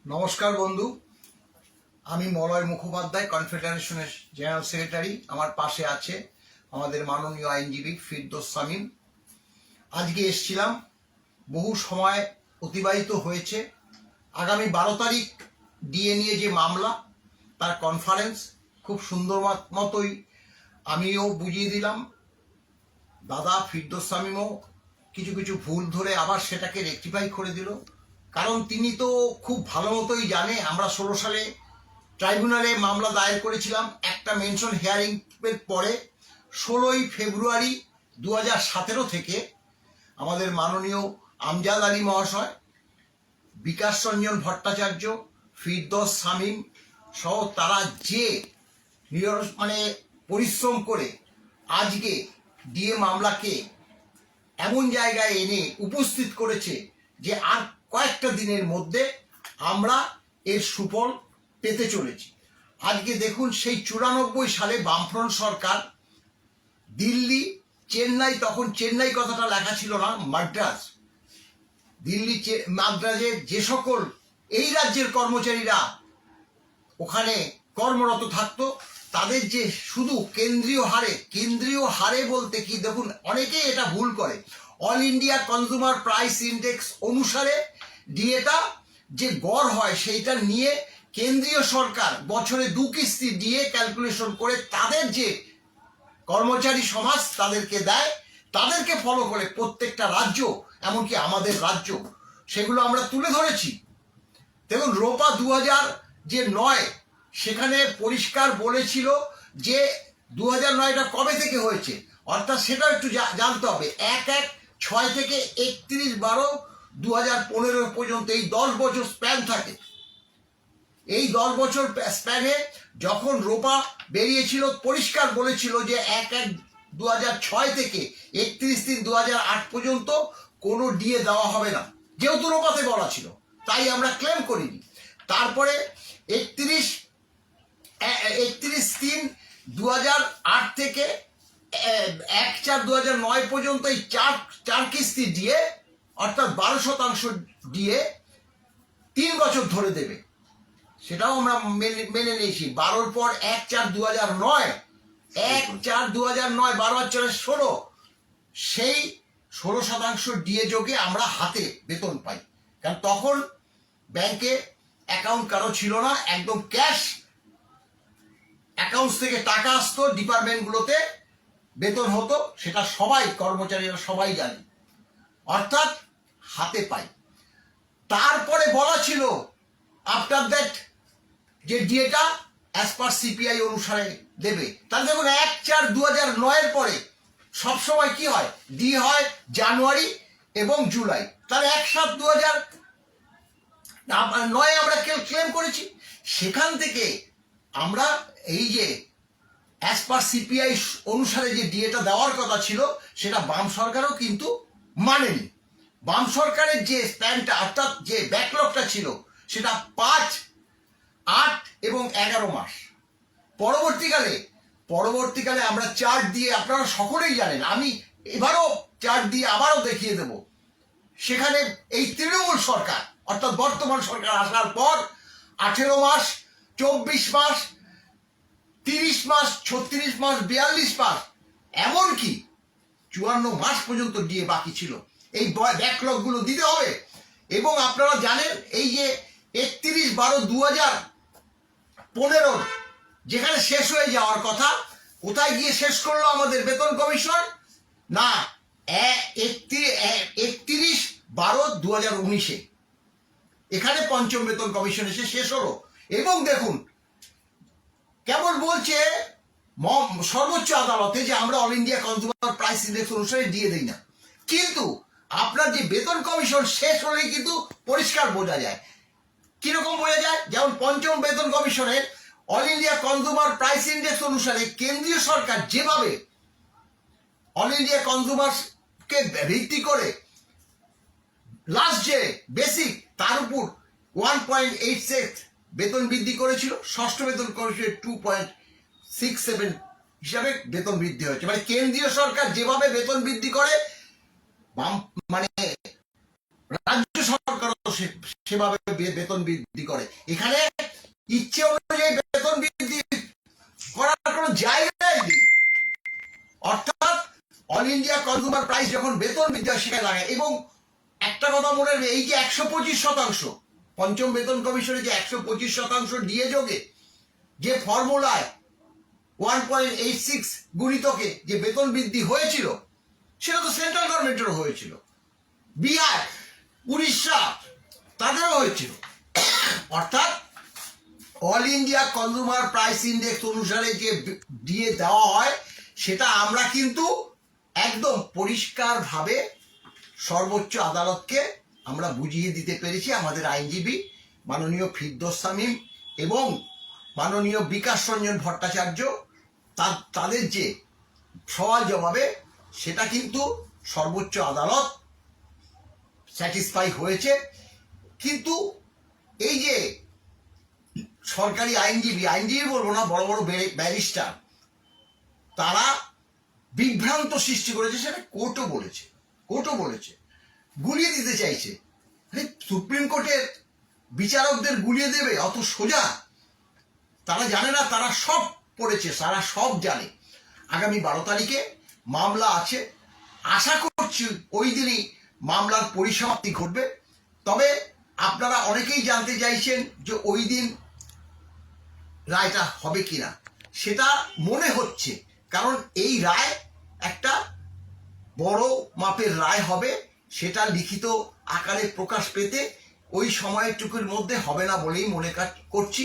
নমস্কার বন্ধু, আমি মলয় মুখোপাধ্যায়, কনফেডারেশনের জেনারেল সেক্রেটারি। আমার পাশে আছে আমাদের মাননীয় আইনজীবী ফিরদৌস শামীম। আজকে এসছিলাম, বহু সময় অতিবাহিত হয়েছে। আগামী 12 তারিখ ডিএ নিয়ে যে মামলা, তার কনফারেন্স খুব সুন্দর মতোই আমিও বুঝিয়ে দিলাম। দাদা ফিরদৌস শামীমও কিছু কিছু ভুল ধরে আবার সেটাকে রেকটিফাই করে দিল, কারণ তিনি তো খুব ভালো মতোই জানে আমরা 16 সালে ট্রাইব্যুনালে মামলা দায়ের করেছিলাম। একটা মেনশন হিয়ারিং এর পরে 16ই ফেব্রুয়ারি 2017 থেকে আমাদের মাননীয় আমজাদ আলী মহাশয়, বিকাশ রঞ্জন ভট্টাচার্য, ফিরদৌস শামীম সহ তারা যে পরিশ্রম করে আজকে ডিএ মামলাকে এমন জায়গায় এনে উপস্থিত করেছে যে আর কয়েকটা দিনের মধ্যে আমরা এর সুফল পেতে চলেছি। আজকে দেখুন, সেই 94 সালে বামফ্রন্ট সরকার দিল্লি, চেন্নাই, তখন চেন্নাই কথাটা লেখা ছিল না, মাদ্রাজ, দিল্লি মাদ্রাজে যে সকল এই রাজ্যের কর্মচারীরা ওখানে কর্মরত থাকতো, তাদের যে শুধু কেন্দ্রীয় হারে বলতে কি, দেখুন অনেকেই এটা ভুল করে, all India consumer price index অনুসারে ডিএটা যে গড় হয় সেইটা নিয়ে কেন্দ্রীয় সরকার বছরে 2 কিস্তি ডিএ ক্যালকুলেশন করে তাদের যে কর্মচারী সমাজ তাদেরকে দেয়, তাদেরকে ফলো করে প্রত্যেকটা রাজ্য, এমনকি আমাদের রাজ্য, সেগুলো আমরা তুলে ধরেছি। দেখুন, রোপা 2009 সেখানে পরিষ্কার বলেছিল যে 2009টা কবে থেকে হয়েছে, অর্থাৎ সেটা একটু জানতে হবে। 1/1/6 থেকে 31/12/2015 পর্যন্ত এই 10 বছর স্প্যান থাকে। এই 10 বছর স্প্যানে যখন রোপা বেরিয়েছিল, পরিষ্কার বলেছিল যে 1/1/2006 থেকে 31/3/2008 পর্যন্ত কোনো ডিএ দেওয়া হবে না, যেহেতু রোপাতে বলা ছিল, তাই আমরা ক্লেম করিনি। তারপরে 31/3/2008 থেকে 1/4/2009 পর্যন্ত এই চার কিস্তি ডিএ, অর্থাৎ 12% ডিএ 3 বছর ধরে দেবে, সেটাও আমরা মেনে নিয়েছি। 12 পর 1/4/2009, 1/4/2009, 12/4/16, সেই 16% ডিএ যোগে আমরা হাতে বেতন পাই। কারণ তখন ব্যাংকে অ্যাকাউন্ট কারো ছিল না, একদম ক্যাশ অ্যাকাউন্ট থেকে টাকা আসতো, ডিপার্টমেন্টগুলোতে বেতন হতো, সেটা সবাই কর্মচারীরা সবাই জানে, অর্থাৎ হাতে পাই। তারপরে বলা ছিল আফটার দ্যাট যে ডিএটা অ্যাজ পার সিপিআই অনুসারে দেবে। তাহলে দেখুন, 1/4/2009 পরে সবসময় কি হয়, ডিএ হয় জানুয়ারি এবং জুলাই। তাহলে 1/7/2009 আমরা ক্লেম করেছি। সেখান থেকে আমরা এই যে অ্যাজ পার সিপিআই অনুসারে যে ডিএটা দেওয়ার কথা ছিল, সেটা বাম সরকারও কিন্তু মানেনি। বাম সরকারের যে স্প্যানটা, অর্থাৎ যে ব্যাকলগটা ছিল, সেটা 5, 8 এবং 11 মাস। পরবর্তীকালে আমরা চার্ট দিয়ে, আপনারা সকলেই জানেন, আমি এবারও চার্ট দিয়ে আবারও দেখিয়ে দেব, সেখানে এই তৃণমূল সরকার, অর্থাৎ বর্তমান সরকার আসার পর 18 মাস, 24 মাস, 30 মাস, 36 মাস, 42 মাস, এমনকি 54 মাস পর্যন্ত ডিএ বাকি ছিল। এই ব্যাকলগগুলো দিতে হবে। এবং আপনারা জানেন, এই যে 31/12/2015 যেখানে শেষ হয়ে যাওয়ার কথা, কোথায় গিয়ে শেষ করলো আমাদের বেতন কমিশন? না, 31/12/2019 এখানে পঞ্চম বেতন কমিশন এসে শেষ হলো। এবং দেখুন, কেবল বলছে সর্বোচ্চ আদালতে যে আমরা all India consumer price index অনুসারে দিয়ে দিই না, কিন্তু আপনার যে বেতন কমিশন শেষ হলেই কিন্তু পরিষ্কার বোঝা যায়। কিরকম বোঝা যায়? যেমন পঞ্চম বেতন কমিশনের all India consumer price index অনুসারে কেন্দ্রীয় সরকার যেভাবে অল ইন্ডিয়া কনজিউমারকে ভিত্তি করে লাস্ট যে বেসিক, তার উপর 1.86 বেতন বৃদ্ধি করেছিল, ষষ্ঠ বেতন কমিশনের 2.67 হিসাবে বেতন বৃদ্ধি হয়েছে। মানে কেন্দ্রীয় সরকার যেভাবে বেতন বৃদ্ধি করে, রাজ্য সরকারও সেভাবে বেতন বৃদ্ধি করে। এখানে ইচ্ছে অনুযায়ী বেতন বৃদ্ধি করার কোনো জায়গাই নেই। অর্থাৎ অল ইন্ডিয়া কনজিউমার প্রাইস যখন বেতন বৃদ্ধি হয় সেখানে লাগে। এবং একটা কথা মনে রাখবে, এই যে 125%, পঞ্চম বেতন কমিশনে যে 125% ডিএ যোগে যে ফর্মুলায় 1.86 গুণিতকে যে বেতন বৃদ্ধি হয়েছিল, সেটা তো সেন্ট্রাল গভর্নমেন্টেরও হয়েছিল, বিহার, উড়িষ্যা তাদেরও হয়েছিল। অর্থাৎ all India consumer price index অনুসারে যে ডিএ দেওয়া হয়, সেটা আমরা কিন্তু একদম পরিষ্কারভাবে সর্বোচ্চ আদালতকে আমরা বুঝিয়ে দিতে পেরেছি। আমাদের আইনজীবী মাননীয় ফিরদৌস শামীম এবং মাননীয় বিকাশ রঞ্জন ভট্টাচার্য তাদের যে সওয়াল জবাবে সেটা কিন্তু সর্বোচ্চ আদালত স্যাটিসফাই হয়েছে। কিন্তু এই যে সরকারি আইনজীবী বলবো না, বড় বড় ব্যারিস্টার, তারা বিভ্রান্ত সৃষ্টি করেছে, সেটা কোর্টও বলেছে গুলিয়ে দিতে চাইছে। সুপ্রিম কোর্টের বিচারকদের গুলিয়ে দেবে অত সোজা? তারা জানে না, তারা সব পড়েছে, তারা সব জানে। আগামী 12 তারিখে মামলা আছে, আশা করছি ওই দিনই মামলার পরিসমাপ্তি ঘটবে। তবে আপনারা অনেকেই জানতে চাইছেন যে ওই দিন রায়টা হবে কিনা। সেটা মনে হচ্ছে, কারণ এই রায় একটা বড় মাপের রায় হবে, সেটা লিখিত আকারে প্রকাশ পেতে ওই সময়টুকুর মধ্যে হবে না বলেই মনে করছি।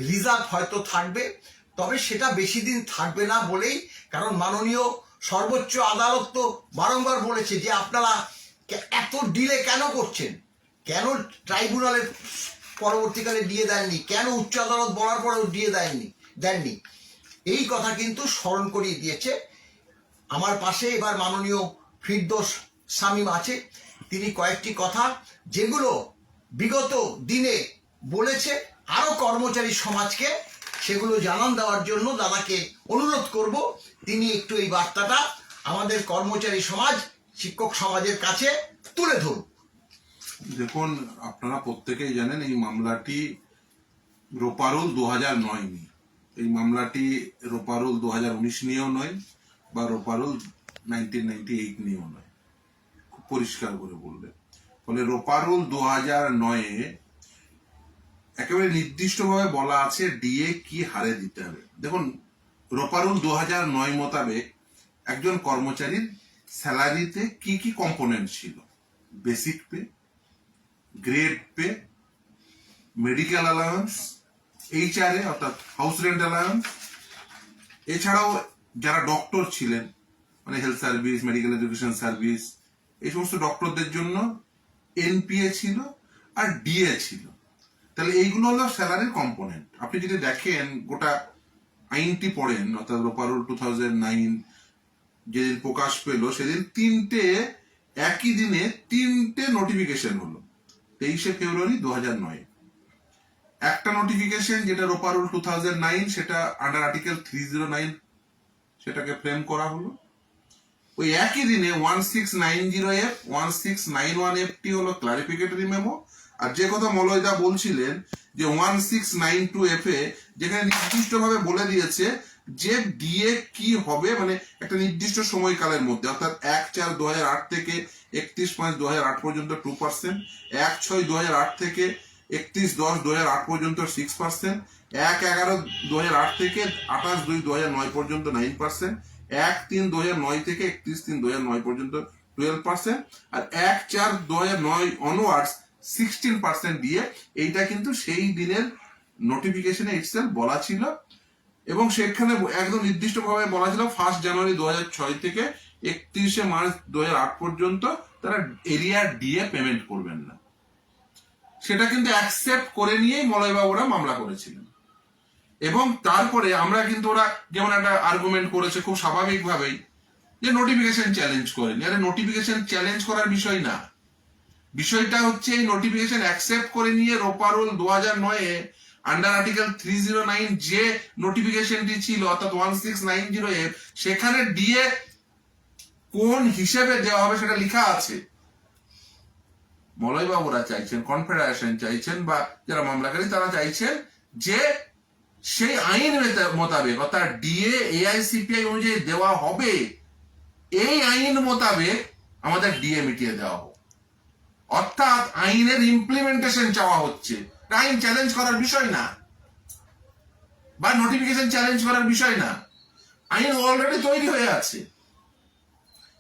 রিজার্ভ হয়তো থাকবে, তবে সেটা বেশি দিন থাকবে না বলেই, কারণ মাননীয় সর্বোচ্চ আদালত তো বারংবার বলেছে যে আপনারা এত ডিলে কেন করছেন, কেন ট্রাইব্যুনালের পরবর্তীকালে দিয়ে দেননি, কেন উচ্চ আদালত বলার পরেও দিয়ে দেননি। এই কথা কিন্তু স্মরণ করিয়ে দিয়েছে। আমার পাশে এবার মাননীয় ফিরদৌস শামীম আছে, তিনি কয়েকটি কথা যেগুলো বিগত দিনে বলেছে আরো কর্মচারী সমাজকে, সেগুলো জানান দেওয়ার জন্য দাদাকে অনুরোধ করব তিনি একটু এই বার্তাটা আমাদের কর্মচারী সমাজ, শিক্ষক সমাজের কাছে তুলে ধরুন। দেখুন, আপনারা প্রত্যেকেই জানেন এই মামলাটি রোপারুল 2009 নিয়ে। এই মামলাটি রোপারুল 2019 নিয়েও নয়, বা রোপারুল 1998 নিয়েও নয়, খুব পরিষ্কার করে বললে। ফলে রোপারুল 2009-এ একেবারে নির্দিষ্টভাবে বলা আছে ডিএ কি হারে দিতে হবে। দেখুন, রোপারুল 2009 মোতাবেক একজন কর্মচারীর স্যালারিতে কি কি কম্পোনেন্ট ছিল: basic pay, grade pay, medical allowance, HRA অর্থাৎ হাউস রেন্ট অ্যালাউন্স, এছাড়াও যারা ডক্টর ছিলেন, মানে health service, medical education service, এই সমস্ত ডক্টরদের জন্য এনপিএ ছিল আর ডিএ ছিল। তাহলে এইগুলো হলো স্যালারির কম্পোনেন্ট। আপনি যদি দেখেন, গোটা আইনটি পড়েন, অর্থাৎ রোপারুল 2009 যেদিন প্রকাশ পেল, সেদিন একই দিনে তিনটে নোটিফিকেশন হলো। 23শে ফেব্রুয়ারি 2009 একটা নোটিফিকেশন, যেটা রোপারুল 2009, সেটা আন্ডার আর্টিকেল 309 সেটাকে ফ্রেম করা হলো। ওই একই দিনে 1690F, 1691FT হলো ক্লারিফিকেটরি মেমো। আর যে কথা মলয়দা বলছিলেন যে 1692F এ যেখানে নির্দিষ্টভাবে বলে দিয়েছে যে ডিএ কি হবে, মানে একটা নির্দিষ্ট সময়কালের মধ্যে, অর্থাৎ 1/4/2008 থেকে 31/5/2008 পর্যন্ত 2%, 1/6/2008 থেকে 31/10/2008 পর্যন্ত 6%, 1/11/2008 থেকে 28/2/2009 পর্যন্ত 9%, 1/3/2009 থেকে 31/3/2009 পর্যন্ত 12%, আর 1/4/2009 অনওয়ার্ডস 16% দিয়ে। এইটা কিন্তু সেই দিনের নোটিফিকেশনে ইটসেলফ বলা ছিল, এবং সেখানে একদম নির্দিষ্টভাবে বলা ছিল 1 জানুয়ারি 2006 থেকে 31শে মার্চ 2008 পর্যন্ত তারা এরিয়ার ডিএ পেমেন্ট করবেন না। সেটা কিন্তু অ্যাকসেপ্ট করে নিয়েই মলয়বাবুরা মামলা করেছিলেন। এবং তারপরে আমরা কিন্তু, ওরা যেমন একটা আর্গুমেন্ট করেছে খুব স্বাভাবিকভাবেই, যে নোটিফিকেশন চ্যালেঞ্জ করেনি। আরে নোটিফিকেশন চ্যালেঞ্জ করার বিষয় না, বিষয়টা হচ্ছে এই নোটিফিকেশন অ্যাকসেপ্ট করে নিয়ে রোপারুল 2009-এ আন্ডার আর্টিকেল 309 যে নোটিফিকেশনটি ছিল, অর্থাৎ 1690F, সেখানে ডিএ কোন হিসেবে দেওয়া হবে সেটা লেখা আছে। মলয়বাবুরা চাইছেন, কনফেডারেশন চাইছেন, বা যারা মামলাকারী তারা চাইছেন যে সেই আইন মোতাবেক অর্থাৎ ডিএ এআইসিপিআই অনুযায়ী দেওয়া হবে, এই আইন মোতাবেক আমাদের ডিএ মিটিয়ে দেওয়া হোক। অর্থাৎ আইনের ইমপ্লিমেন্টেশন চাওয়া হচ্ছে। আইন চ্যালেঞ্জ করার বিষয় না, বা নোটিফিকেশন চ্যালেঞ্জ করার বিষয় না, আইন অলরেডি তৈরি হয়ে আছে।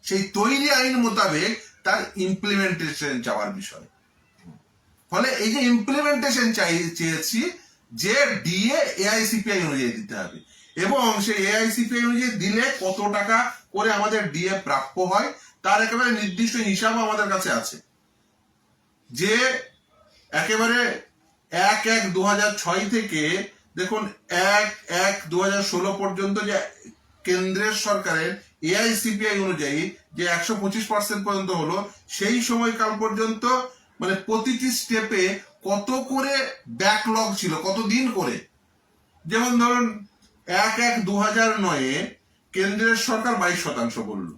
সেই তৈরি আইন মোতাবেক তার ইমপ্লিমেন্টেশন চাওয়ার বিষয়। ফলে এই যে ইমপ্লিমেন্টেশন চেয়েছি যে ডিএ এআইসিপিআই অনুযায়ী দিতে হবে, এবং সেই এআইসিপিআই অনুযায়ী দিলে কত টাকা করে আমাদের ডিএ প্রাপ্য হয় তার একেবারে নির্দিষ্ট হিসাব আমাদের কাছে আছে। যে একেবারে 1/1/2006 থেকে দেখুন 1/1/2016 পর্যন্ত যে কেন্দ্রের সরকারের এআইসিপিআই অনুযায়ী যে 125% পর্যন্ত হলো, সেই সময়কাল পর্যন্ত মানে প্রতিটি স্টেপে কত করে ব্যাকলগ ছিল, কত দিন করে। যেমন ধরুন 1/1/2009 কেন্দ্রের সরকার 22% বলল,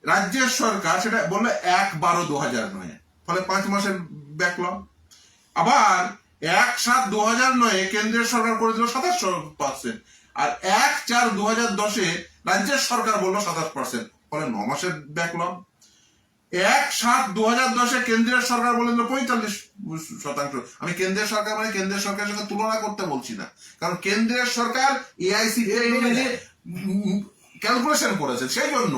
রাজ্যের সরকার সেটা বললো 1/12/2009, ফলে 5 মাসের ব্যাকলগ। আবার 1/7/2009 কেন্দ্রের সরকার করেছিল 27%, আর 1/4/2010 রাজ্যের সরকার বললো 27%, ফলে 9 মাসের ব্যাকলগ। 1/7/2010 কেন্দ্রের সরকার বললেন 45%। আমি কেন্দ্রের সরকার মানে কেন্দ্রের সরকারের সঙ্গে তুলনা করতে বলছি না, কারণ কেন্দ্রের সরকার এআইসিপিআই অনুযায়ী ক্যালকুলেশন করেছে। সেই জন্য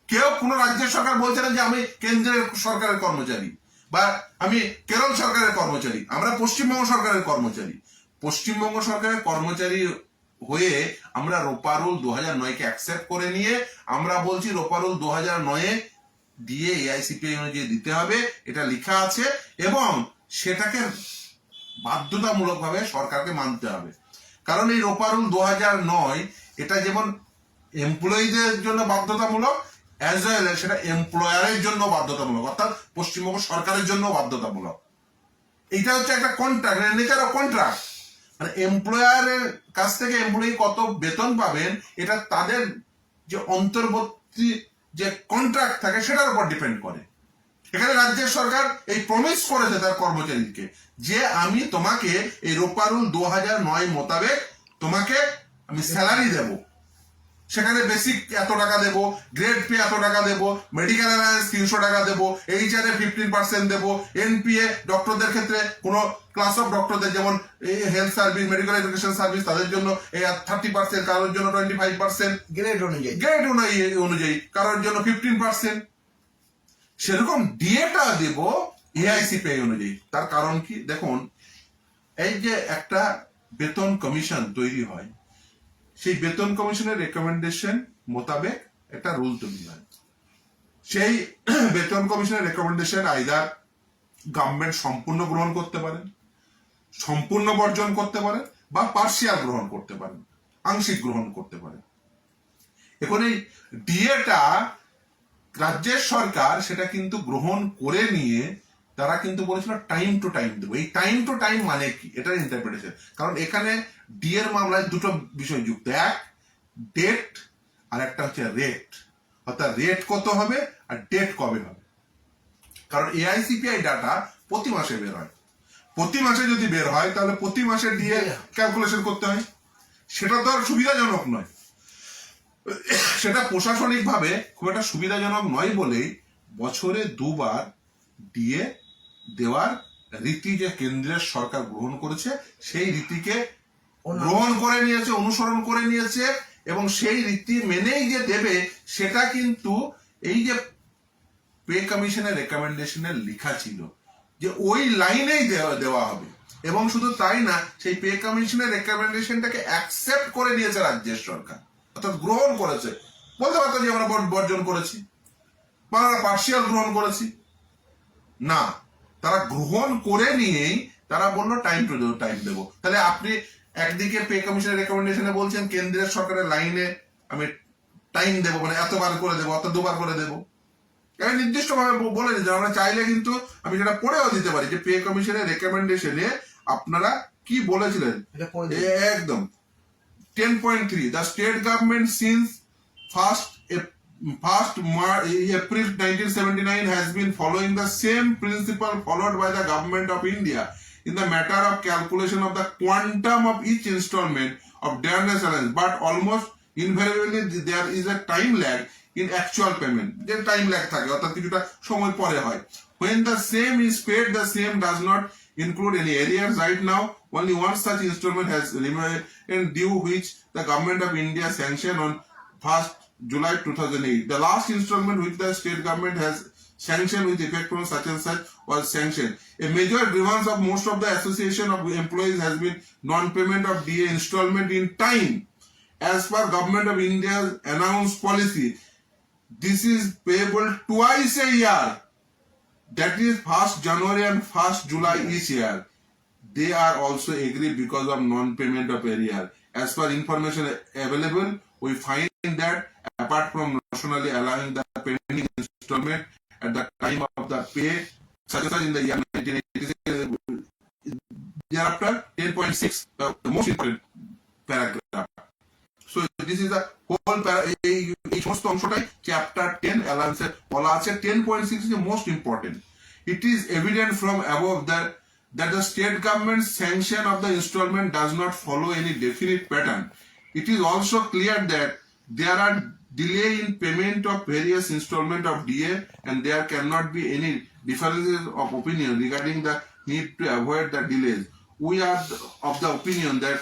কেউ কোনো রাজ্যের সরকার বলছে না যে আমি কেন্দ্রের সরকারের কর্মচারী বা আমি কেরল সরকারের কর্মচারী, আমরা পশ্চিমবঙ্গ সরকারের কর্মচারী। পশ্চিমবঙ্গ সরকারের কর্মচারী হয়ে আমরা রোপারুল 2009-কে অ্যাকসেপ্ট করে নিয়ে আমরা বলছি রোপারুল 2009-এ ডিএ এআইসিপিআই অনুযায়ী দিতে হবে, এটা লেখা আছে, এবং সেটাকে বাধ্যতামূলকভাবে সরকারকে মানতে হবে। কারণ এই রোপারুল 2009 এটা যেমন এমপ্লয়ীদের জন্য বাধ্যতামূলক, অ্যাজ ওয়েল সেটা এমপ্লয়ারের জন্য বাধ্যতামূলক, অর্থাৎ পশ্চিমবঙ্গ সরকারের জন্য বাধ্যতামূলক। এটা হচ্ছে একটা কন্ট্রাক্ট, নেচার অফ কন্ট্রাক্ট। মানে এমপ্লয়ারের কাছ থেকে এমপ্লয়ি কত বেতন পাবেন এটা তাদের যে অন্তর্বর্তী যে কন্ট্রাক্ট থাকে সেটার উপর ডিপেন্ড করে। এখানে রাজ্যের সরকার এই প্রমিস করেছে তার কর্মচারীকে যে আমি তোমাকে এই রোপারুল 2009 মোতাবেক তোমাকে আমি স্যালারি দেব, সেখানে বেসিক এত টাকা দেবো, গ্রেড পে এত টাকা দেবো, মেডিকেল অ্যালায়েন্স 300 টাকা দেবো, এইচআর এ 15% দেবো, এনপিএ ডক্টরদের ক্ষেত্রে কোনো ক্লাস অফ ডক্টরদের যেমন health service, medical education service তাদের জন্য 30%, কারোর জন্য 25%, গ্রেড অনুযায়ী অনুযায়ী কারোর জন্য 15%। সেরকম ডিএটা দেব এআইসিপিআই অনুযায়ী। তার কারণ কি দেখুন, এই যে একটা বেতন কমিশন তৈরি হয়, সেই বেতন কমিশনের রেকমেন্ডেশন মোতাবেক একটা রুল তৈরি হয়। সেই বেতন কমিশনের রেকমেন্ডেশন আইদার গভর্নমেন্ট সম্পূর্ণ গ্রহণ করতে পারেন, সম্পূর্ণ বর্জন করতে পারেন, বা পার্সিয়াল গ্রহণ করতে পারেন, আংশিক গ্রহণ করতে পারেন। এখন এই ডিএটা রাজ্যের সরকার সেটা কিন্তু গ্রহণ করে নিয়ে তারা কিন্তু বলেছিল টাইম টু টাইম দেবো। এই টাইম টু টাইম মানে কি, এটার ইন্টারপ্রিটেশন। কারণ এখানে ডিএর মামলায় দুটো বিষয় যুক্ত, এক ডেট আর একটা হচ্ছে রেট, অর্থাৎ রেট কত হবে আর ডেট কবে হবে। কারণ এআইসিপিআই ডাটা প্রতি মাসে বের হয়, প্রতি মাসে যদি বের হয় তাহলে প্রতি মাসে ডিএ ক্যালকুলেশন করতে হয়, সেটা তো আর সুবিধাজনক নয়। সেটা প্রশাসনিক ভাবে খুব একটা সুবিধাজনক নয় বলেই বছরে 2 বার ডিএ দেওয়ার রীতি যে কেন্দ্রের সরকার গ্রহণ করেছে, সেই রীতিকে গ্রহণ করে নিয়েছে, অনুসরণ করে নিয়েছে, এবং সেই রীতি মেনেই যে দেবে সেটা কিন্তু এই যে পে কমিশনের রেকমেন্ডেশনে লেখা ছিল যে ওই লাইনেই দেওয়া হবে। এবং শুধু তাই না, সেই পে কমিশনের রেকমেন্ডেশনটাকে অ্যাকসেপ্ট করে নিয়েছে রাজ্যের সরকার, অর্থাৎ গ্রহণ করেছে। বলতে পারতো যে আমরা বর্জন করেছি বা আমরা পার্সিয়াল গ্রহণ করেছি, না, তারা গ্রহণ করে নিয়েই তারা বললো টাইম টু টাইম দেবো। তাহলে আপনি একদিকে পে কমিশনের রেকমেন্ডেশনে বলছেন কেন্দ্রের সরকারের লাইনে আমি টাইম দেবো, মানে এতবার করে দেবো, অত 2 বার করে দেবো, এটা নির্দিষ্ট ভাবে বলে দিতে। আমরা চাইলে কিন্তু আমি সেটা পড়েও দিতে পারি যে পে কমিশনের রেকমেন্ডেশনে আপনারা কি বলেছিলেন। একদম 10.3 the state government since 1st April 1979 has been following the same principle followed by the government of India in the matter of calculation of the quantum of each installment of dearness allowance, but almost invariably there is a time lag in actual payment. যে time lag থাকে, অর্থাৎ কিছুটা সময় পরে হয়. When the same is paid, the same does not include any arrears. Right now, only one such installment has remained due, which the government of India sanctioned on 1st July 2008. The last installment which the state government has sanctioned with effect from such and such was sanctioned. A major grievance of most of the association of employees has been non-payment of DA installment in time. As per Government of India's announced policy, this is payable twice a year. That is 1st January and 1st July each year. They are also aggrieved because of non-payment of arrear. As per information available, we find that apart from rationally allowing the pending installment at the time of the pay, such as in the year 1986, thereafter 10.6, the most important paragraph. So this is the whole এই সমস্ত অংশটাই chapter 10 allowance এ বলা আছে. 10.6 is the most important. It is evident from above that the state government's sanction of the installment does not follow any definite pattern. It is also clear that there are delay in payment of various installment of DA, and there cannot be any differences of opinion regarding the need to avoid the delays. We are of the opinion that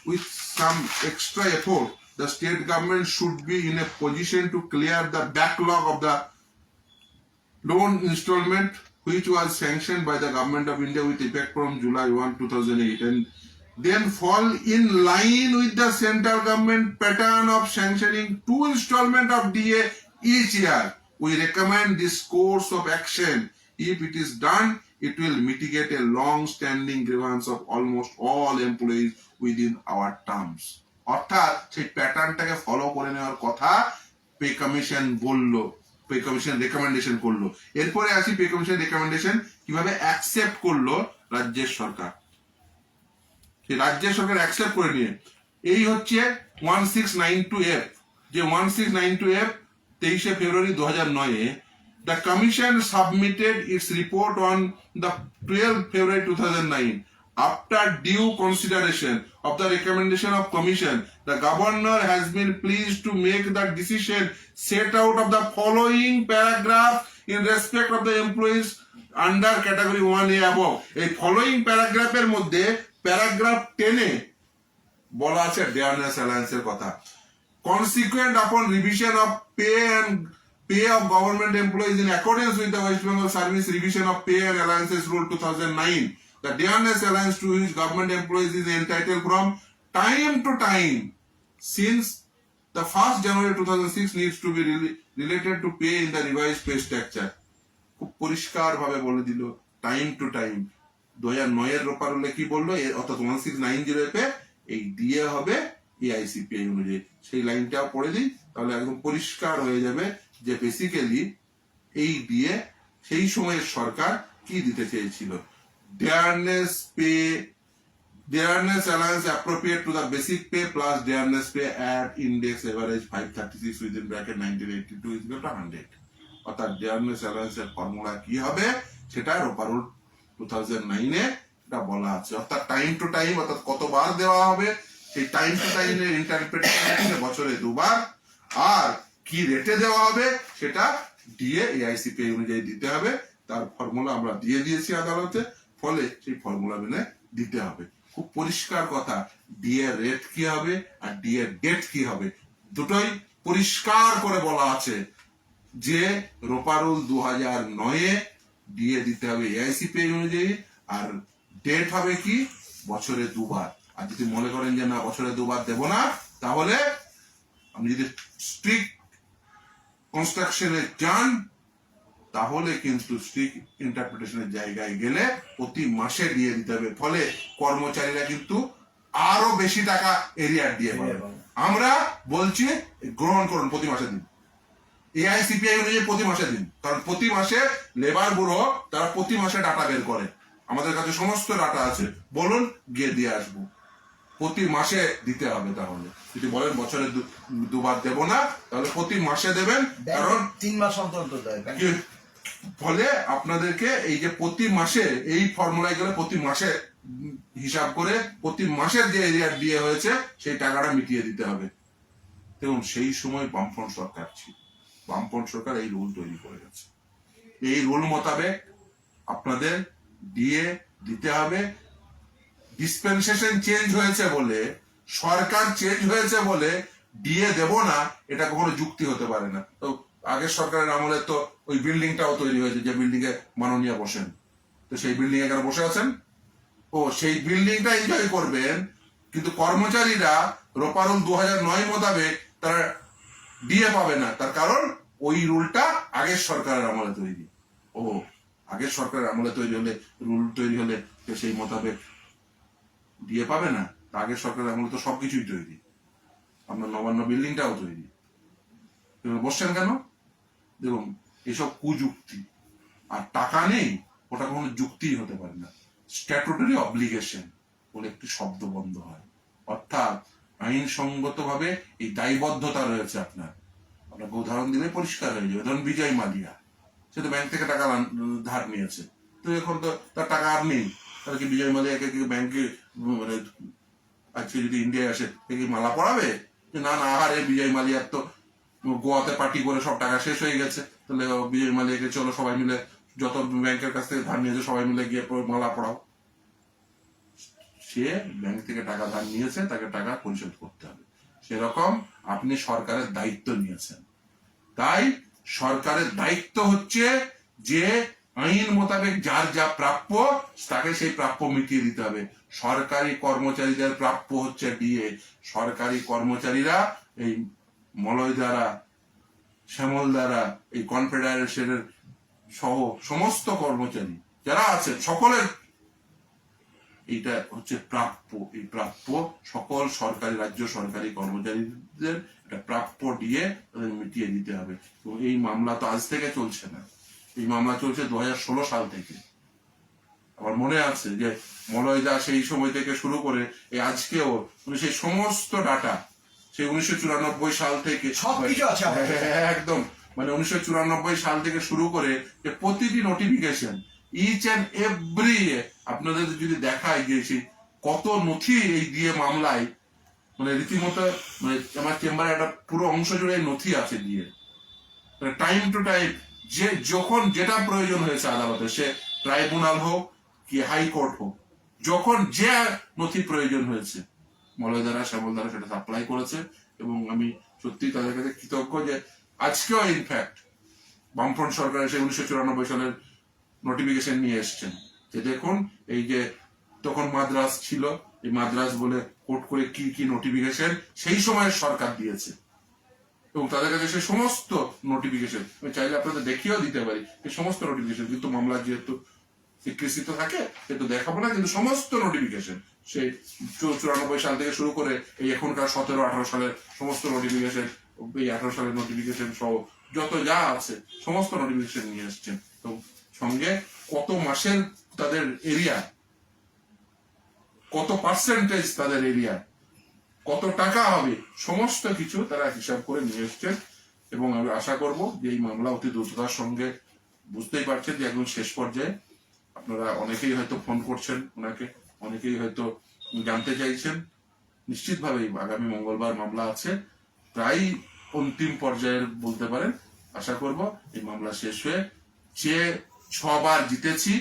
with some extra effort, the state government should be in a position to clear the backlog of the loan installment which was sanctioned by the Government of India with effect from July 1, 2008, and then fall in line with the central government pattern of sanctioning 2 installment of DA each year. We recommend this course of action. If it is done, it will mitigate a long-standing grievance of almost all employees within our terms. অর্থাৎ সেই প্যাটার্নটাকে follow করে নেওয়ার কথা pay commission বললো, pay commission recommendation করলো. এরপরে আসি pay commission recommendation কিভাবে অ্যাকসেপ্ট করলো রাজ্যের সরকার. সেই রাজ্যের সরকার অ্যাকসেপ্ট করে নিয়ে এই হচ্ছে 1692F. যে 1692F 23 February 2009 the commission submitted its report on the 12th February 2009. After due consideration of the recommendation of commission, the governor has been pleased to make the decision set out of the following paragraph in respect of the employees under category 1A above. এই following paragraph এর মধ্যে paragraph 10 এ বলা আছে dearness allowance এর কথা. Consequent upon revision of pay of government employees in accordance with the West Bengal Service Revision of Pay and Allowances Rule 2009, the dearness allowance to which government employees is entitled from time to time since the 1st January 2006 needs to be related to pay in the revised pay structure. খুব পরিষ্কার ভাবে বলে দিল time to time. 2009 এর রোপা রুলে কি বললো, অর্থাৎ 1690 পে এই দিয়ে হবে এআইসিপিআই অনুযায়ী. সেই লাইনটাও পড়ে দিই, তাহলে একদম পরিষ্কার হয়ে যাবে যে বেসিক্যালি এই দিয়ে সেই সময়ের সরকার কি দিতে চেয়েছিল. dearness allowance appropriate to the basic pay plus dearness pay at index average 536 within bracket 1982 is equal to 100. অর্থাৎ dearness allowance এর ফর্মুলা কি হবে সেটা রোপারুল 2009 এ এটা বলা আছে. অর্থাৎ টাইম টু টাইম, অর্থাৎ কতবার দেওয়া হবে সেই টাইম টু টাইম এর ইন্টারপ্রিটেশন বছরে 2 বার, আর কি রেটে দেওয়া হবে সেটা ডিএ এআইসিপিআই অনুযায়ী দিতে হবে. তার ফর্মুলা আমরা দিয়ে দিয়েছি আদালতে, ফলে সেই ফর্মুলা মেনে দিতে হবে. খুব পরিষ্কার কথা, ডিএ রেট কি হবে আর ডিএ ডেট কি হবে দুটোই পরিষ্কার করে বলা আছে যে রোপারুল 2009 ডিএ দিতে হবে এআইসিপিআই অনুযায়ী, আর ডেট হবে কি বছরে 2 বার. আর যদি মনে করেন যে না বছরে 2 বার দেব না, তাহলে আপনি যদি স্ট্রিক্ট কনস্ট্রাকশনে যান তাহলে কিন্তু স্ট্রিক্ট ইন্টারপ্রিটেশনের জায়গায় গেলে প্রতি মাসে দিয়ে দিতে হবে. ফলে কর্মচারীরা কিন্তু আরো বেশি টাকা এরিয়ার দিয়ে পাবে. আমরা বলছি গ্রহণ করুন, প্রতি মাসে দিন এআইসিপিআই অনুযায়ী প্রতি মাসে দিন. কারণ প্রতি মাসে লেবার ব্যুরো তারা প্রতি মাসে ডাটা বের করে, আমাদের কাছে সমস্ত ডাটা আছে, বলুন গিয়ে দিয়ে আসবো. প্রতি মাসে দিতে হবে। তাহলে যদি বলেন বছরে দুবার দেব না, তাহলে প্রতি মাসে দেবেন। কারণ 3 মাস অন্তর অন্তর দেয় ব্যাংক। ফলে আপনাদেরকে এই যে প্রতি মাসে এই ফর্মুলায় গেলে প্রতি মাসে হিসাব করে প্রতি মাসের যে এরিয়ার দিয়ে হয়েছে সেই টাকাটা মিটিয়ে দিতে হবে। দেখুন সেই সময় বামফ্রন্ট সরকার ছিল, বামফ্রন্ট সরকার এই রুল তৈরি করে গেছে। এই রুল মোতাবেক আপনাদের দিয়ে দিতে হবে। ডিসপেনসেশন চেঞ্জ হয়েছে বলে, সরকার চেঞ্জ হয়েছে বলে দিয়ে দেব না, এটা কখনো যুক্তি হতে পারে না। তো আগের সরকারের আমলে তো ওই বিল্ডিংটাও তৈরি হয়েছে, যে বিল্ডিং এ মাননীয় বসেন, তো সেই বিল্ডিং এ কেন বসে আছেন? ও সেই বিল্ডিংটা এনজয় করবেন, কিন্তু কর্মচারীরা রোপারুল 2009 মোতাবেক তারা দিয়ে পাবে না। তার কারণ ওই রুলটা আগের সরকারের আমলে তৈরি। ও আগের সরকারের আমলে তৈরি হলে, রুল তৈরি হলে সেই মোতাবেক দিয়ে পাবে না। আগের সরকারের আমলে তো সবকিছুই তৈরি, আপনার নবান্ন বিল্ডিংটাও তৈরি, বসছেন কেন? দেখুন এসব কুযুক্তি। আর টাকা নেই, ওটা কোনো যুক্তিই হতে পারে না। স্ট্যাটুটরি অব্লিগেশন বলে একটি শব্দ বন্ধ হয়, অর্থাৎ আইনসঙ্গত ভাবে এই দায়বদ্ধতা রয়েছে আপনার। আপনাকে উদাহরণ দিলে পরিষ্কার হয়ে যাবে। ধরুন বিজয় মালিয়া, সে তো ব্যাংক থেকে টাকা ধার নিয়েছে, তো এখন তো তার টাকা আর নেই। তাহলে কি বিজয় মালিয়াকে ব্যাংকে মানে আজকে যদি ইন্ডিয়ায় আসে কি মালা পড়াবে যে না না আরে বিজয় মালিয়ার তো গোয়াতে পার্টি করে সব টাকা শেষ হয়ে গেছে, তাহলে বিজয় মালিয়াকে চলো সবাই মিলে যত ব্যাংকের কাছ থেকে ধার নিয়েছে সবাই মিলে গিয়ে মালা পড়াও। সে ব্যাংক থেকে টাকা ধার নিয়েছে, তাকে টাকা পরিশোধ করতে হবে। সেরকম আপনি সরকারের দায়িত্ব নিয়েছেন, তাই সরকারের দায়িত্ব হচ্ছে যে আইন মোতাবেক যার যা প্রাপ্য তাকে সেই প্রাপ্য মিটিয়ে দিতে হবে। সরকারি কর্মচারীদের প্রাপ্য হচ্ছে ডিএ। সরকারি কর্মচারীরা এই মলয় দ্বারা, শ্যামল দ্বারা, এই কনফেডারেশনের সহ সমস্ত কর্মচারী যারা আছেন সকলের এইটা হচ্ছে প্রাপ্য। এই প্রাপ্য সকল সরকারি, রাজ্য সরকারি কর্মচারীদের এটা প্রাপ্য দিয়ে তাদের মিটিয়ে দিতে হবে। তো এই মামলা তো আজ থেকে চলছে না, এই মামলা চলছে 2016 সাল থেকে। আমার মনে আছে যে মলয় দা সেই সময় থেকে শুরু করে এই আজকেও সেই সমস্ত ডাটা সেই 1994 সাল থেকে সবকিছু আছে একদম, মানে 1994 সাল থেকে শুরু করে যে প্রতিটি নোটিফিকেশন ইচ এন্ড এভরি, আপনাদের যদি দেখায় যে সেই কত নথি এই দিয়ে মামলায়, মানে রীতিমতো মানে আমার চেম্বারে একটা পুরো অংশ জুড়ে নথি আছে দিয়ে, টাইম টু টাইম যে যখন যেটা প্রয়োজন হয়েছে আদালতে, সে ট্রাইব্যুনাল হোক কি হাইকোর্ট হোক, যখন যে নথি প্রয়োজন হয়েছে মলয় দ্বারা, শ্যামল দ্বারা সেটা সাপ্লাই করেছে। এবং আমি সত্যি তাদের কাছে কৃতজ্ঞ যে আজকেও ইনফ্যাক্ট বামফ্রন্ট সরকার এসে 1994 সালের নোটিফিকেশন নিয়ে এসছেন যে দেখুন এই যে তখন মাদ্রাস ছিল, এই মাদ্রাস বলে কোর্ট করে কি কি নোটিফিকেশন সেই সময়ের সরকার দিয়েছে, এবং তাদের কাছে সেই সমস্ত নোটিফিকেশন আমি চাইলে আপনাদের দেখিয়েও দিতে পারি এই সমস্ত নোটিফিকেশন, কিন্তু মামলা যেহেতু স্বীকৃত থাকে সেহেতু দেখাবো না, কিন্তু সমস্ত নোটিফিকেশন সেই 94 সাল থেকে শুরু করে এই এখনকার 17-18 সালের সমস্ত নোটিফিকেশন, এই 18 সালের নোটিফিকেশন সহ যত যা আছে সমস্ত নোটিফিকেশন নিয়ে এসছেন। তো সঙ্গে কত মাসের তাদের এরিয়া, কত পার্সেন্টেজ তাদের এরিয়া, কত টাকা হবে, সমস্ত কিছু তারা হিসাব করে নিয়ে এসছেন। এবং আমি আশা করব যে এই মামলা অতি দ্রুততার সঙ্গে, বুঝতেই পারছেন যে একদম শেষ পর্যায়ে, আপনারা অনেকেই হয়তো ফোন করছেন ওনাকে, অনেকেই হয়তো জানতে চাইছেন। নিশ্চিতভাবেই আগামী মঙ্গলবার মামলা আছে, প্রায় অন্তিম পর্যায়ের বলতে পারেন। আশা করব এই মামলা শেষ হয়ে, যে 6 বার জিতেছি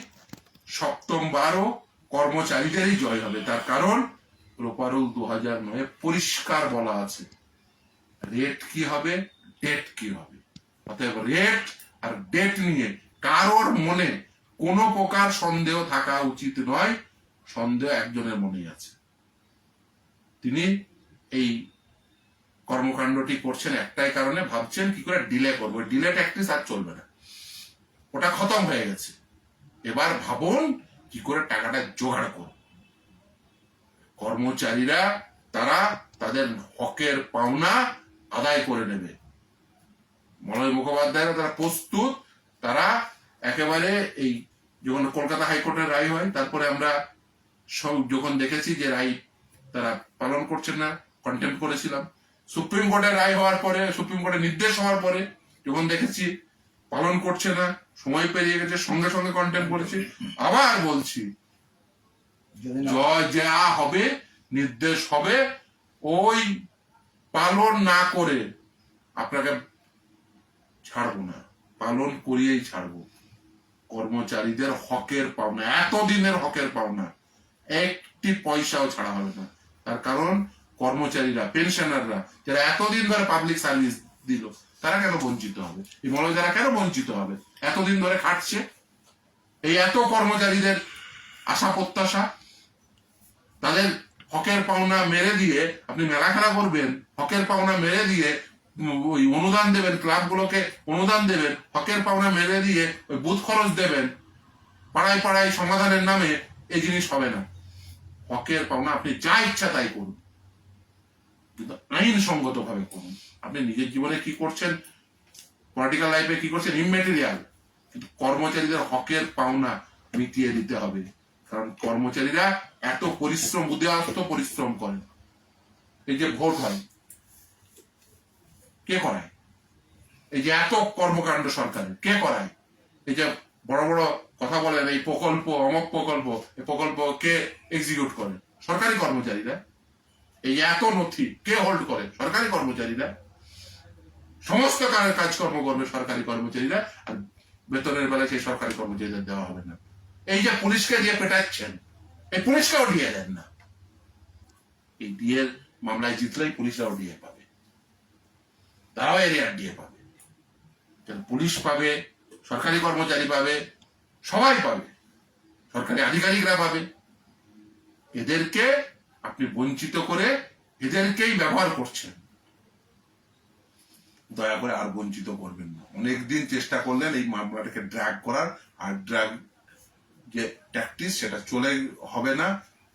7ম বারও কর্মচারীদেরই জয় হবে। তার কারণ রোপারুল 2009 পরিষ্কার বলা আছে রেট কি হবে, ডেট কি হবে। অতএব রেট আর ডেট নিয়ে কারোর মনে কোনো প্রকার সন্দেহ থাকা উচিত নয়। সন্দেহ একজনের মনেই আছে, তিনি এই কর্মকাণ্ডটি করছেন একটাই কারণে, ভাবছেন কি করে ডিলে করবো। ডিলে ট্যাকটিস আর চলবে না, ওটা খতম হয়ে গেছে। এবার ভাবুন কি করে টাকাটা জোগাড় করব। কর্মচারীরা তারা তাদের হকের পাওনা আদায় করে নেবে। মলয় মুখোপাধ্যায়রা তারা প্রস্তুত, তারা একেবারে এই যখন কলকাতা হাইকোর্টের রায় হয়, তারপরে আমরা সব যখন দেখেছি যে রায় তারা পালন করছেন না, কন্টেম্প করেছিলাম। সুপ্রিম কোর্টের রায় হওয়ার পরে, সুপ্রিম কোর্টের নির্দেশ হওয়ার পরে যখন দেখেছি পালন করছে না, সময় পেরিয়ে গেছে, সঙ্গে সঙ্গে কন্টেম্প করেছি। আবার বলছি, যা হবে, নির্দেশ হবে, ওই পালন না করে আপনাকে ছাড়বো না, পালন করিয়েই ছাড়বো। কর্মচারীদের হকের পাওনা, এতদিনের হকের পাওনা, একটি পয়সাও ছাড়া হবে না। তার কারণ কর্মচারীরা, পেনশনাররা যারা এতদিন ধরে পাবলিক সার্ভিস দিল, তারা কেন বঞ্চিত হবে? এই মৌলবীরা কেন বঞ্চিত হবে? এতদিন ধরে খাটছে, এই এত কর্মচারীদের আশা প্রত্যাশা, তাদের হকের পাওনা মেরে দিয়ে আপনি মেলা খেলা করবেন, হকের পাওনা মেরে দিয়ে ওই অনুদান দেবেন, ক্লাবগুলোকে অনুদান দেবেন, হকের পাওনা মেরে দিয়ে ওই বুথ খরচ দেবেন, পাড়ায় পাড়ায় সমাধানের নামে এই জিনিস হবে না। হকের পাওনা আপনি যা ইচ্ছা তাই করুন, কিন্তু আইনসঙ্গত ভাবে করুন। আপনি নিজের জীবনে কি করছেন, পলিটিক্যাল লাইফে কি করছেন, ইমমেটেরিয়াল, কিন্তু কর্মচারীদের হকের পাওনা মিটিয়ে দিতে হবে। কারণ কর্মচারীরা এত পরিশ্রম, উদয়াস্ত পরিশ্রম করেন। এই যে ভোট হয়, কে করায়? এই যে এত কর্মকাণ্ড সরকারের, কে করায়? এই যে বড় বড় কথা বলেন, এই প্রকল্প, অমক প্রকল্প, এই প্রকল্প কে এক্সিকিউট করে? সরকারি কর্মচারীরা। এই এত নথি কে হোল্ড করে? সরকারি কর্মচারীরা। সমস্ত কাজকর্ম করবে সরকারি কর্মচারীরা, আর বেতনের বেলায় সেই সরকারি কর্মচারীদের দেওয়া হবে না। এই যে পুলিশকে দিয়ে পেটাচ্ছেন, এই পুলিশকেও দিয়ে দেন না। এই ডিএর মামলায় জিতলেই পুলিশরাও ডিএ পাবে, তারাও এরিয়ার ডিএ পাবে, পুলিশ পাবে, সরকারি কর্মচারী পাবে, সবাই পাবে, সরকারি আধিকারিকরা পাবে। এদেরকে আপনি বঞ্চিত করে এদেরকেই ব্যবহার করছেন। দয়া করে আর বঞ্চিত করবেন না। অনেকদিন চেষ্টা করলেন এই মামলাটাকে ড্র্যাগ করার, আর ড্র্যাগ যে ট্যাকটিস সেটা চলে হবে না,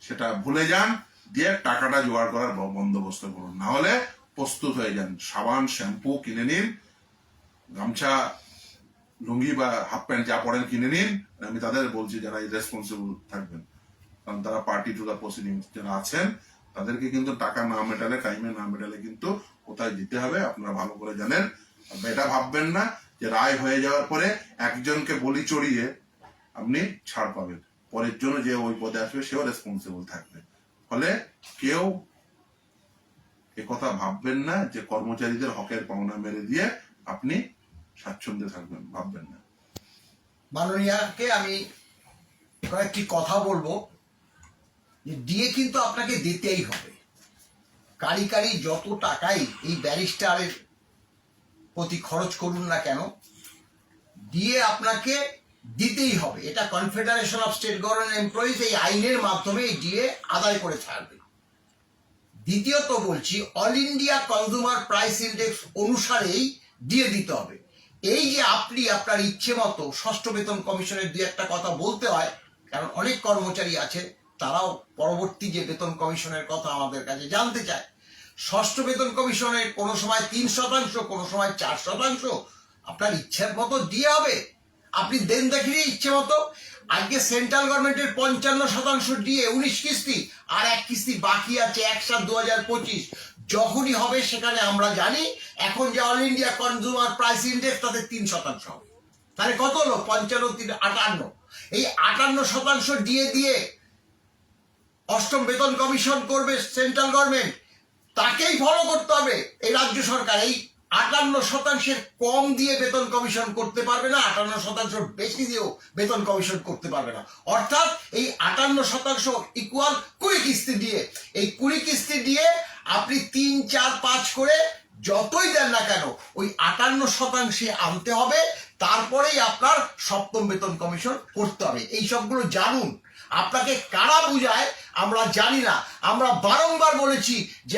সেটা ভুলে যান, দিয়ে টাকাটা জোগাড় করার বন্দোবস্ত করুন। না হলে প্রস্তুত হয়ে যান, সাবান শ্যাম্পু কিনে নিন, গামছা লুঙ্গি বা হাফ প্যান্ট যা পরেন কিনে নিন। আমি তাদের বলছি যারা রেসপন্সিবল থাকবেন, কারণ তারা পার্টি টু দ্য প্রসিডিং যারা আছেন, তাদেরকে কিন্তু টাকা না মেটালে, টাইমে না মেটালে কিন্তু কোথায় দিতে হবে আপনারা ভালো করে জানেন। এটা ভাববেন না যে রায় হয়ে যাওয়ার পরে একজনকে বলি চড়িয়ে আপনি ছাড় পাবেন, পরের জন্য যে ওই পদে আসবে সেও রেসপন্সিবল থাকবে। ফলে কেউ একথা ভাববেন না যে কর্মচারীদের হকের পাওনা মেরে দিয়ে আপনি স্বাচ্ছন্দ্যে থাকবেন, ভাববেন না। মাননীয়াকে আমি কয়েকটি কথা বলবো, যে ডিএ কিন্তু আপনাকে দিতেই হবে। কারি কারি যত টাকাই এই ব্যারিস্টারের প্রতি খরচ করুন না কেন, ডিএ আপনাকে দিতেই হবে। এটা confederation of state government employees এই আইনের মাধ্যমে এই ডিএ আদায় করে ছাড়বে। দ্বিতীয়ত বলছি, all India consumer price index অনুসারেই ডিএ দিতে হবে। এই যে আপনি আপনার ইচ্ছে মতো ষষ্ঠ বেতন কমিশনের দুই একটা কথা বলতে হয়, কারণ অনেক কর্মচারী আছে তারাও পরবর্তী যে বেতন কমিশনের কথা আমাদের কাছে জানতে চায়। ষষ্ঠ বেতন কমিশনের কোনো সময় 3%, কোনো সময় 4%, আপনার ইচ্ছের মতো দিয়ে হবে। আপনি দেন দেখিয়ে ইচ্ছে মতো। আজকে সেন্ট্রাল গভর্নমেন্টের 55% দিয়ে 19 কিস্তি, আর 1 কিস্তি বাকি আছে 1/7/2025। যখনই হবে সেখানে আমরা জানি এখন যে all India consumer price index তাতে 3% হবে। তাহলে কত হলো? 55, 3, 58। এই 58% দিয়ে অষ্টম বেতন কমিশন করবে সেন্ট্রাল গভর্নমেন্ট, তাকেই ফলো করতে হবে। এই রাজ্য সরকার এই 58% কম দিয়ে বেতন কমিশন করতে পারবে না, 58% বেশি দিয়েও বেতন কমিশন করতে পারবে না। অর্থাৎ এই 58% ইকুয়াল 20 কিস্তি দিয়ে, এই 20 কিস্তি দিয়ে আপনি 3, 4, 5 করে যতই দেন না কেন ওই 58% আনতে হবে, তারপরেই আপনার সপ্তম বেতন কমিশন করতে হবে। এই সবগুলো জানুন। আপনাকে কারা বুঝায় আমরা জানি না। আমরা বারংবার বলেছি যে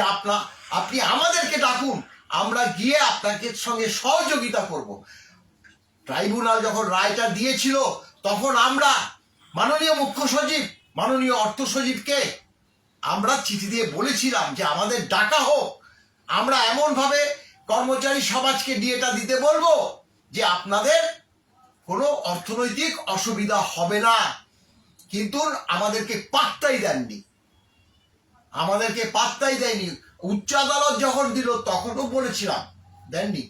আপনি আমাদেরকে ডাকুন, আমরা গিয়ে আপনাকে সঙ্গে সহযোগিতা করব। ট্রাইব্যুনাল যখন রায়টা দিয়েছিল তখন আমরা মাননীয় মুখ্য সচিব, মাননীয় অর্থ সচিবকে আমরা চিঠি দিয়ে বলেছিলাম যে আমাদের ডাকা হোক, আমরা এমনভাবে কর্মচারী সমাজকে ডিএটা দিতে বলবো যে আপনাদের কোনো অর্থনৈতিক অসুবিধা হবে না। কিন্তু আমাদেরকে পাত্তাই দেননি। আমাদেরকে পাত্তাই দেয়নি। উচ্চ আদালত যখন দিল তখনও বলেছিলাম, দেননি।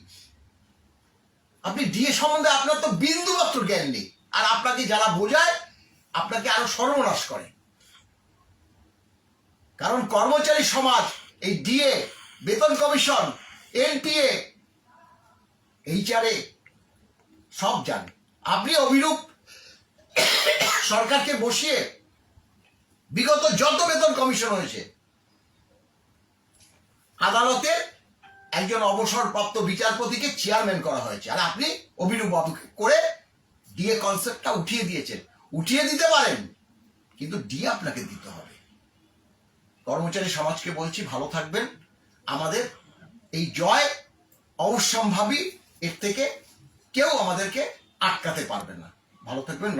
আপনি ডিএ সম্বন্ধে আপনার তো বিন্দু মাত্র জ্ঞান নেই, আর আপনাকে যারা বোঝায় আপনাকে আরো সর্বনাশ করে। কারণ কর্মচারী সমাজ এই ডিএ, বেতন কমিশন, এনটিএ, এইচআরএ সব জানে। আপনি অভিরূপ সরকারকে বসিয়ে বিগত যত বেতন কমিশন হয়েছে, আদালতে একজন অবসরপ্রাপ্ত বিচারপতিকে চেয়ারম্যান করা হয়েছে, আর আপনি অভিরূপ বাবুকে করে ডিএ কনসেপ্টটা উঠিয়ে দিয়েছেন। উঠিয়ে দিতে পারেন, কিন্তু ডিএ আপনাকে দিতে হবে। কর্মচারী সমাজকে বলছি, ভালো থাকবেন। আমাদের এই জয় অবশ্যম্ভাবী, এর থেকে কেউ আমাদেরকে আটকাতে পারবে না। ভালো থাকবেন।